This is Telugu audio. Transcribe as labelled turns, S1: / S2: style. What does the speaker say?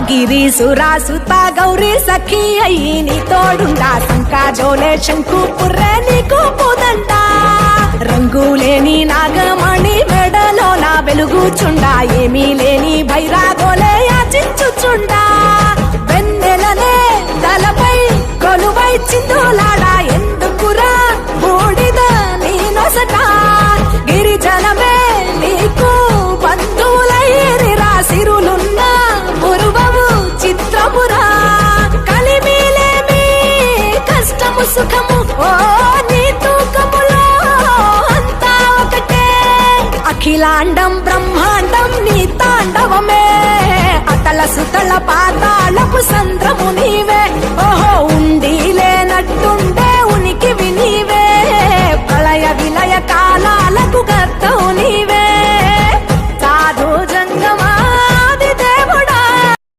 S1: గిరి సురాసుత గౌరీ సఖీ అయ్యి నీ తోడుండా శంకా జోలే శంకు పుర్రే నీకు పూదంట రంగులేని నాగమణి మెడలో నా వెలుగుచుండా ఏమీ లేని భైరాగోలే యాచించుచుండా వెన్నెలనే తలపై కొలువై చిందులాడా ఎందుకురా బూడిద నీ నొసట గిరిజనమే నీకు బంధువులైరిరా సిరులున్న పురువవు చిత్రపురా కలిమిలేమి కష్టము సుఖము ఓ నీ తూకములో అంతా ఒకటే అఖిలాండం బ్రహ్మాండం నీ తాండవమే అతల సుతల పాతాళపు సంద్రము నీవే ఓహో